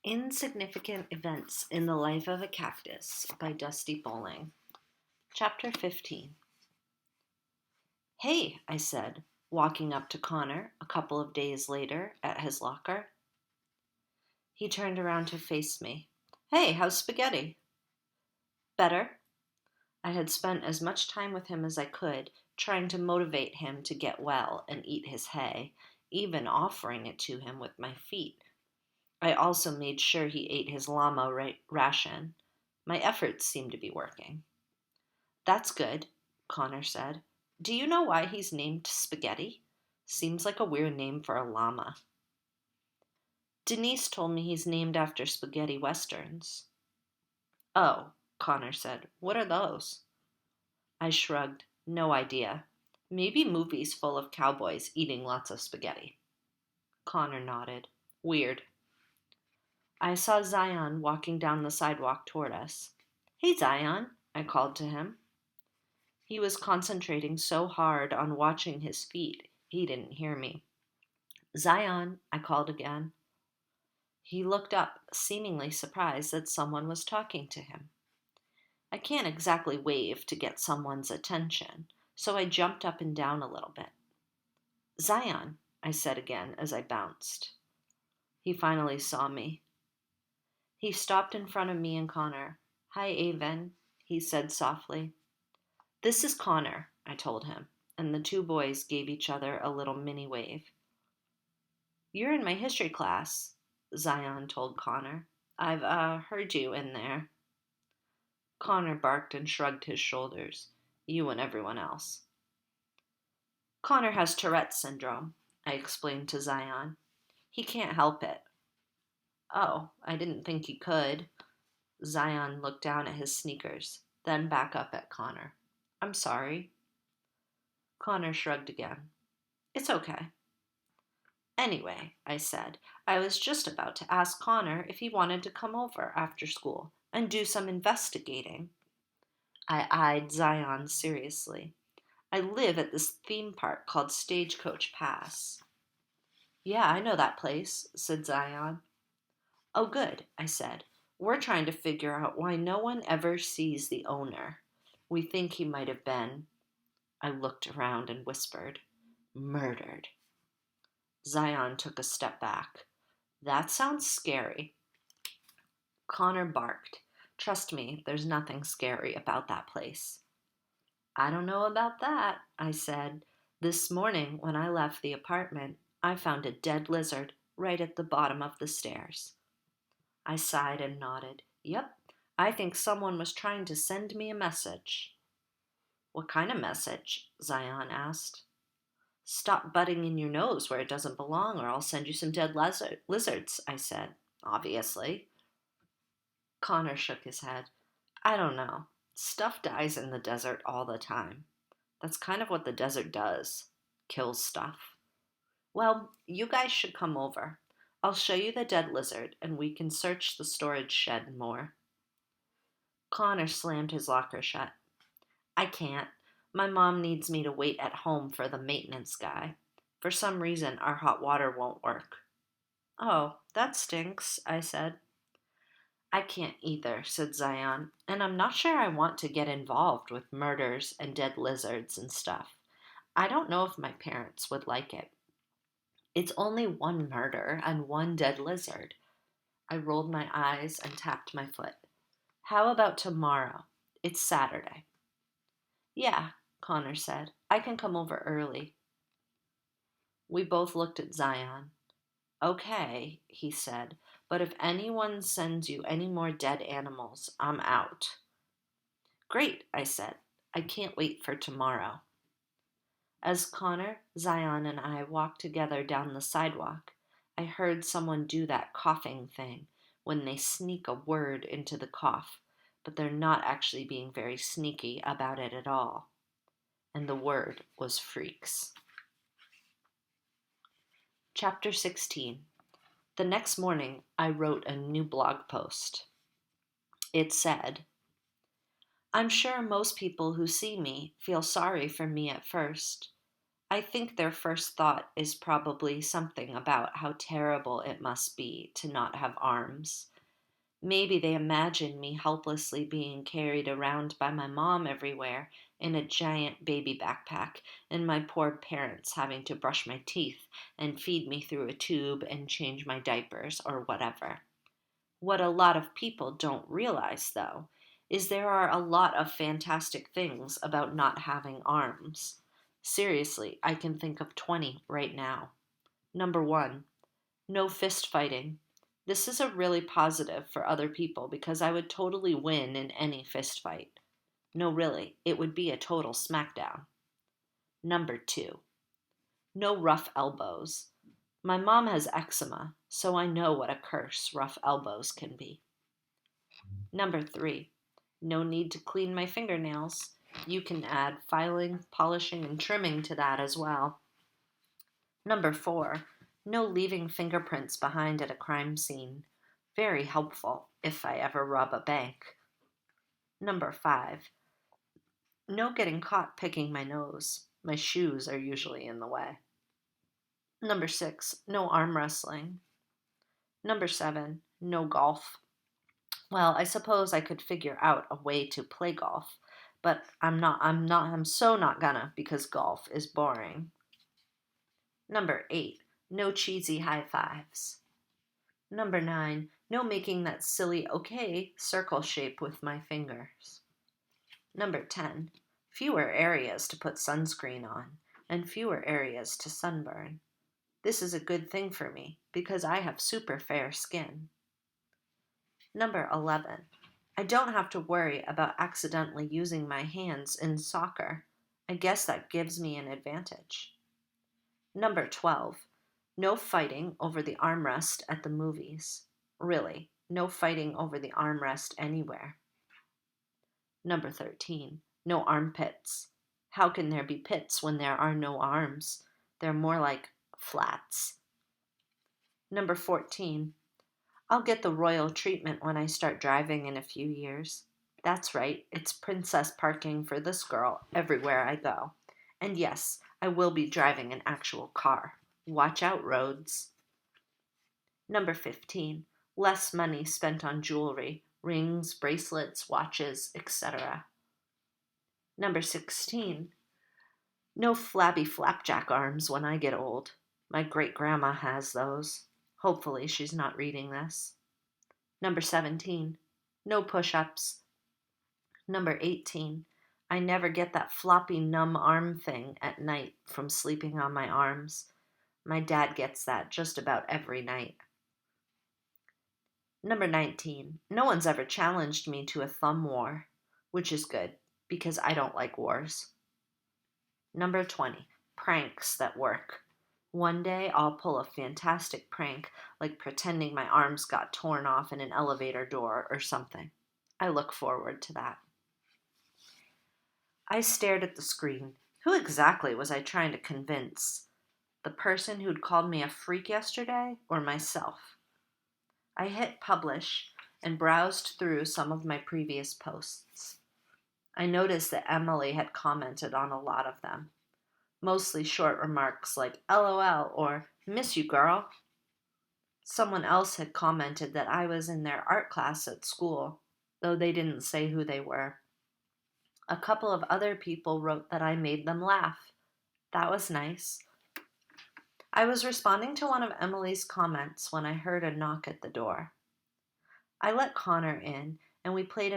Insignificant Events in the Life of a Cactus by Dusty Bowling. Chapter 15. Hey, I said, walking up to Connor a couple of days later at his locker. He turned around to face me. Hey, how's spaghetti? Better. I had spent as much time with him as I could, trying to motivate him to get well and eat his hay, even offering it to him with my feet. I also made sure he ate his llama ration. My efforts seemed to be working. That's good, Connor said. Do you know why he's named Spaghetti? Seems like a weird name for a llama. Denise told me he's named after spaghetti westerns. Oh, Connor said. What are those? I shrugged. No idea. Maybe movies full of cowboys eating lots of spaghetti. Connor nodded. Weird. I saw Zion walking down the sidewalk toward us. Hey, Zion, I called to him. He was concentrating so hard on watching his feet, he didn't hear me. Zion, I called again. He looked up, seemingly surprised that someone was talking to him. I can't exactly wave to get someone's attention, so I jumped up and down a little bit. Zion, I said again as I bounced. He finally saw me. He stopped in front of me and Connor. Hi, Avon, he said softly. This is Connor, I told him, and the two boys gave each other a little mini wave. You're in my history class, Zion told Connor. I've, heard you in there. Connor barked and shrugged his shoulders. You and everyone else. Connor has Tourette's syndrome, I explained to Zion. He can't help it. Oh, I didn't think he could. Zion looked down at his sneakers, then back up at Connor. I'm sorry. Connor shrugged again. It's okay. Anyway, I said, I was just about to ask Connor if he wanted to come over after school and do some investigating. I eyed Zion seriously. I live at this theme park called Stagecoach Pass. Yeah, I know that place, said Zion. Oh, good, I said. We're trying to figure out why no one ever sees the owner. We think he might have been, I looked around and whispered, murdered. Zion took a step back. That sounds scary. Connor barked. Trust me, there's nothing scary about that place. I don't know about that, I said. This morning, when I left the apartment, I found a dead lizard right at the bottom of the stairs. I sighed and nodded. Yep, I think someone was trying to send me a message. What kind of message? Zion asked. Stop butting in your nose where it doesn't belong, or I'll send you some dead lizards, I said, obviously. Connor shook his head. I don't know. Stuff dies in the desert all the time. That's kind of what the desert does. Kills stuff. Well, you guys should come over. I'll show you the dead lizard, and we can search the storage shed more. Connor slammed his locker shut. I can't. My mom needs me to wait at home for the maintenance guy. For some reason, our hot water won't work. Oh, that stinks, I said. I can't either, said Zion, and I'm not sure I want to get involved with murders and dead lizards and stuff. I don't know if my parents would like it. It's only one murder and one dead lizard. I rolled my eyes and tapped my foot. How about tomorrow? It's Saturday. Yeah, Connor said. I can come over early. We both looked at Zion. Okay, he said, but if anyone sends you any more dead animals, I'm out. Great, I said. I can't wait for tomorrow. As Connor, Zion, and I walked together down the sidewalk, I heard someone do that coughing thing when they sneak a word into the cough, but they're not actually being very sneaky about it at all. And the word was freaks. Chapter 16. The next morning, I wrote a new blog post. It said, I'm sure most people who see me feel sorry for me at first. I think their first thought is probably something about how terrible it must be to not have arms. Maybe they imagine me helplessly being carried around by my mom everywhere in a giant baby backpack, and my poor parents having to brush my teeth and feed me through a tube and change my diapers or whatever. What a lot of people don't realize, though, is there are a lot of fantastic things about not having arms. Seriously, I can think of 20 right now. Number one, no fist fighting. This is a really positive for other people because I would totally win in any fist fight. No, really, it would be a total smackdown. Number two, no rough elbows. My mom has eczema, so I know what a curse rough elbows can be. Number three, no need to clean my fingernails. You can add filing, polishing, and trimming to that as well. Number four, no leaving fingerprints behind at a crime scene. Very helpful if I ever rob a bank. Number five, no getting caught picking my nose. My shoes are usually in the way. Number six, no arm wrestling. Number seven, no golf. Well, I suppose I could figure out a way to play golf, but I'm so not gonna because golf is boring. Number eight, no cheesy high fives. Number nine, no making that silly okay circle shape with my fingers. Number 10, fewer areas to put sunscreen on and fewer areas to sunburn. This is a good thing for me because I have super fair skin. Number 11, I don't have to worry about accidentally using my hands in soccer. I guess that gives me an advantage. Number 12, no fighting over the armrest at the movies. Really, no fighting over the armrest anywhere. Number 13, no armpits. How can there be pits when there are no arms? They're more like flats. Number 14, I'll get the royal treatment when I start driving in a few years. That's right, it's princess parking for this girl everywhere I go. And yes, I will be driving an actual car. Watch out, roads. Number 15, less money spent on jewelry, rings, bracelets, watches, etc. Number 16, no flabby flapjack arms when I get old. My great grandma has those. Hopefully, she's not reading this. Number 17, no push ups. Number 18, I never get that floppy numb arm thing at night from sleeping on my arms. My dad gets that just about every night. Number 19, no one's ever challenged me to a thumb war, which is good because I don't like wars. Number 20, pranks that work. One day I'll pull a fantastic prank like pretending my arms got torn off in an elevator door or something. I look forward to that. I stared at the screen. Who exactly was I trying to convince? The person who'd called me a freak yesterday or myself? I hit publish and browsed through some of my previous posts. I noticed that Emily had commented on a lot of them, mostly short remarks like LOL or miss you girl. Someone else had commented that I was in their art class at school, though they didn't say who they were. A couple of other people wrote that I made them laugh. That was nice. I was responding to one of Emily's comments when I heard a knock at the door. I let Connor in, and we played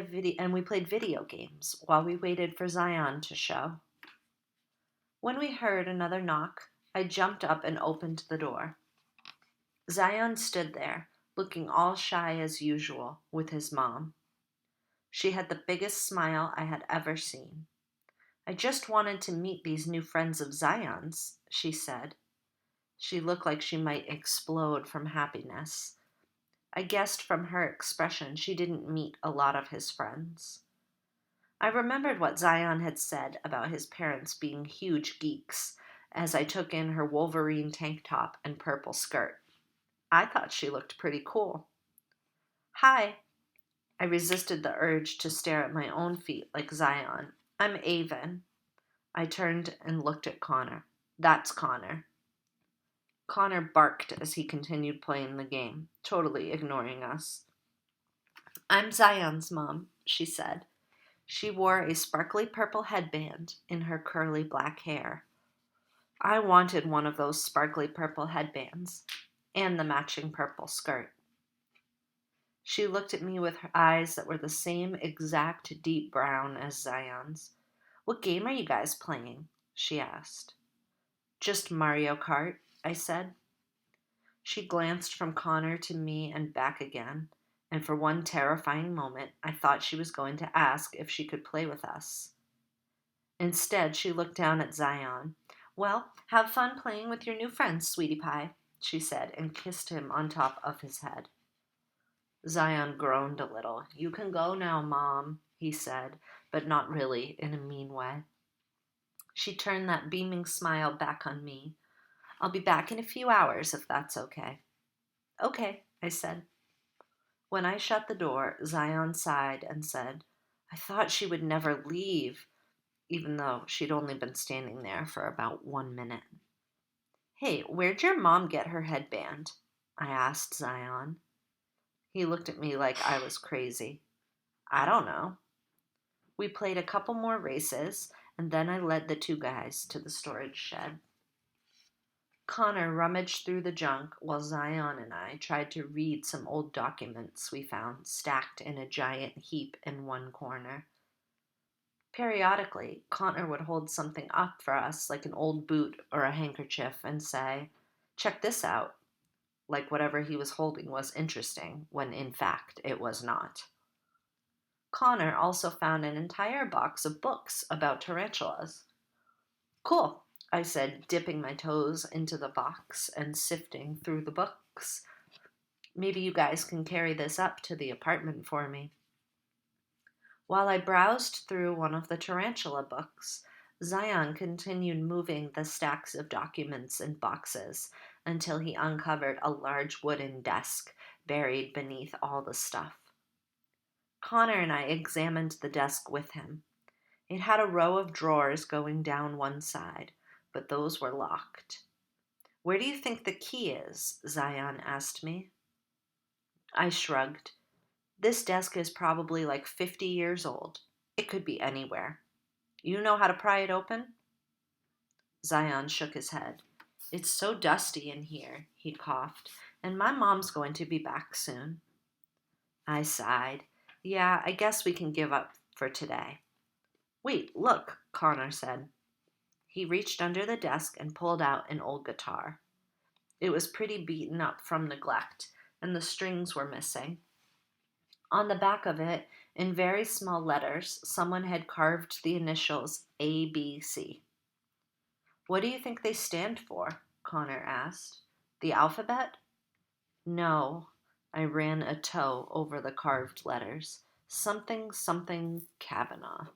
video games while we waited for Zion to show. When we heard another knock, I jumped up and opened the door. Zion stood there, looking all shy as usual, with his mom. She had the biggest smile I had ever seen. I just wanted to meet these new friends of Zion's, she said. She looked like she might explode from happiness. I guessed from her expression she didn't meet a lot of his friends. I remembered what Zion had said about his parents being huge geeks as I took in her Wolverine tank top and purple skirt. I thought she looked pretty cool. Hi. I resisted the urge to stare at my own feet like Zion. I'm Avon. I turned and looked at Connor. That's Connor. Connor barked as he continued playing the game, totally ignoring us. I'm Zion's mom, she said. She wore a sparkly purple headband in her curly black hair. I wanted one of those sparkly purple headbands and the matching purple skirt. She looked at me with her eyes that were the same exact deep brown as Zion's. What game are you guys playing? She asked. Just Mario Kart, I said. She glanced from Connor to me and back again, and for one terrifying moment I thought she was going to ask if she could play with us. Instead, she looked down at Zion. Well, have fun playing with your new friends, sweetie pie, she said, and kissed him on top of his head. Zion groaned a little. You can go now, Mom, he said, but not really in a mean way. She turned that beaming smile back on me. I'll be back in a few hours if that's okay. Okay, I said. When I shut the door, Zion sighed and said, I thought she would never leave, even though she'd only been standing there for about 1 minute. Hey, where'd your mom get her headband? I asked Zion. He looked at me like I was crazy. I don't know. We played a couple more races, and then I led the two guys to the storage shed. Connor rummaged through the junk while Zion and I tried to read some old documents we found stacked in a giant heap in one corner. Periodically, Connor would hold something up for us like an old boot or a handkerchief and say, Check this out, like whatever he was holding was interesting, when in fact it was not. Connor also found an entire box of books about tarantulas. Cool, I said, dipping my toes into the box and sifting through the books. Maybe you guys can carry this up to the apartment for me. While I browsed through one of the tarantula books, Zion continued moving the stacks of documents and boxes until he uncovered a large wooden desk buried beneath all the stuff. Connor and I examined the desk with him. It had a row of drawers going down one side, but those were locked. Where do you think the key is? Zion asked me. I shrugged. This desk is probably like 50 years old. It could be anywhere. You know how to pry it open? Zion shook his head. It's so dusty in here, he coughed, and my mom's going to be back soon. I sighed. Yeah, I guess we can give up for today. Wait, look, Connor said. He reached under the desk and pulled out an old guitar. It was pretty beaten up from neglect, and the strings were missing. On the back of it, in very small letters, someone had carved the initials ABC. What do you think they stand for? Connor asked. The alphabet? No. I ran a toe over the carved letters. Something, something, Kavanaugh.